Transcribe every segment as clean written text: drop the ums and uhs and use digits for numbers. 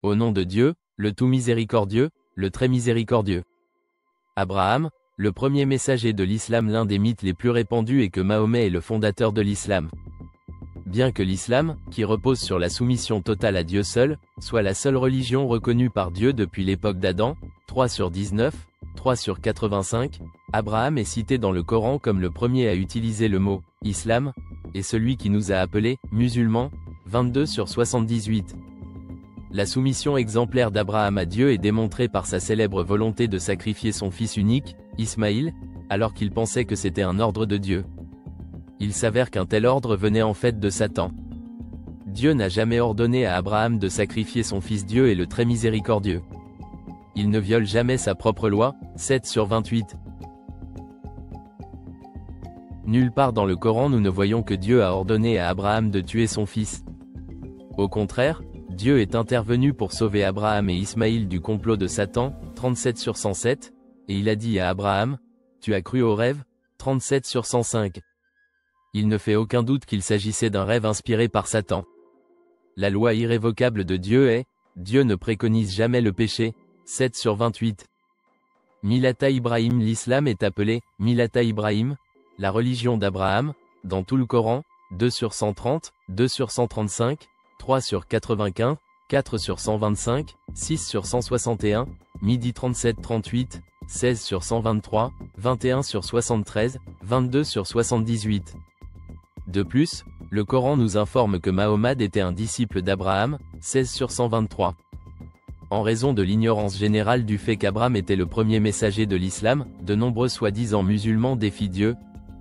Au nom de Dieu, le tout miséricordieux, le très miséricordieux. Abraham, le premier messager de l'islam. L'un des mythes les plus répandus est que Mahomet est le fondateur de l'islam. Bien que l'islam, qui repose sur la soumission totale à Dieu seul, soit la seule religion reconnue par Dieu depuis l'époque d'Adam, 3 sur 19, 3 sur 85, Abraham est cité dans le Coran comme le premier à utiliser le mot « islam » et celui qui nous a appelés « musulmans » 22 sur 78. La soumission exemplaire d'Abraham à Dieu est démontrée par sa célèbre volonté de sacrifier son fils unique, Ismaïl, alors qu'il pensait que c'était un ordre de Dieu. Il s'avère qu'un tel ordre venait en fait de Satan. Dieu n'a jamais ordonné à Abraham de sacrifier son fils. Dieu est le très miséricordieux. Il ne viole jamais sa propre loi, 7 sur 28. Nulle part dans le Coran nous ne voyons que Dieu a ordonné à Abraham de tuer son fils. Au contraire, Dieu est intervenu pour sauver Abraham et Ismaïl du complot de Satan, 37 sur 107, et il a dit à Abraham, « Tu as cru au rêve » 37 sur 105. Il ne fait aucun doute qu'il s'agissait d'un rêve inspiré par Satan. La loi irrévocable de Dieu est, Dieu ne préconise jamais le péché, 7 sur 28. Millata Ibrahim. L'islam est appelé Millata Ibrahim, la religion d'Abraham, dans tout le Coran, 2 sur 130, 2 sur 135, 3 sur 95, 4 sur 125, 6 sur 161, Midi 37-38, 16 sur 123, 21 sur 73, 22 sur 78. De plus, le Coran nous informe que Mahomet était un disciple d'Abraham, 16 sur 123. En raison de l'ignorance générale du fait qu'Abraham était le premier messager de l'islam, de nombreux soi-disant musulmans défient Dieu.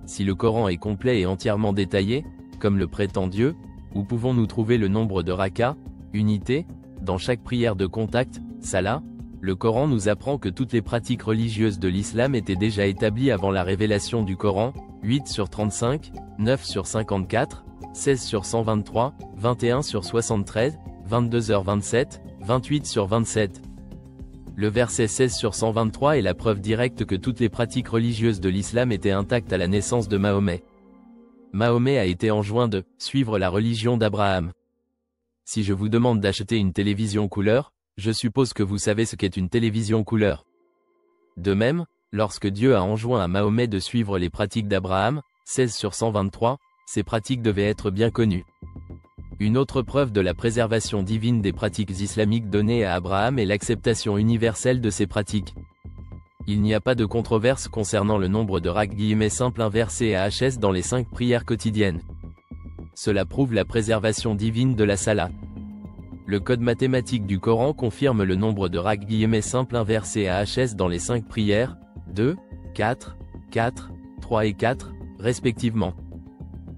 Si le Coran est complet et entièrement détaillé, comme le prétend Dieu, où pouvons-nous trouver le nombre de rakas, unités, dans chaque prière de contact, salat? Le Coran nous apprend que toutes les pratiques religieuses de l'islam étaient déjà établies avant la révélation du Coran, 8 sur 35, 9 sur 54, 16 sur 123, 21 sur 73, 22h27, 28 sur 27. Le verset 16 sur 123 est la preuve directe que toutes les pratiques religieuses de l'islam étaient intactes à la naissance de Mahomet. Mahomet a été enjoint de suivre la religion d'Abraham. Si je vous demande d'acheter une télévision couleur, je suppose que vous savez ce qu'est une télévision couleur. De même, lorsque Dieu a enjoint à Mahomet de suivre les pratiques d'Abraham, 16 sur 123, ces pratiques devaient être bien connues. Une autre preuve de la préservation divine des pratiques islamiques données à Abraham est l'acceptation universelle de ces pratiques. Il n'y a pas de controverse concernant le nombre de simples inversés à HS dans les 5 prières quotidiennes. Cela prouve la préservation divine de la salat. Le code mathématique du Coran confirme le nombre de simples inversés à HS dans les 5 prières, 2, 4, 4, 3 et 4, respectivement.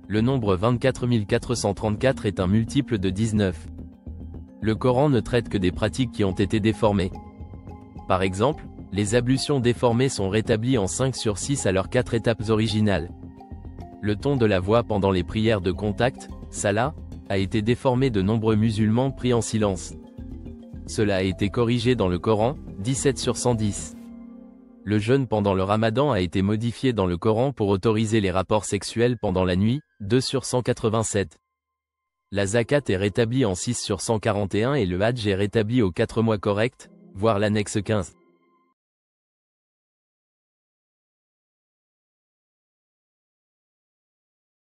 Le nombre 24 434 est un multiple de 19. Le Coran ne traite que des pratiques qui ont été déformées. Par exemple, les ablutions déformées sont rétablies en 5 sur 6 à leurs 4 étapes originales. Le ton de la voix pendant les prières de contact, salat, a été déformé. De nombreux musulmans prient en silence. Cela a été corrigé dans le Coran, 17 sur 110. Le jeûne pendant le Ramadan a été modifié dans le Coran pour autoriser les rapports sexuels pendant la nuit, 2 sur 187. La zakat est rétablie en 6 sur 141 et le hadj est rétabli aux 4 mois corrects, voir l'annexe 15.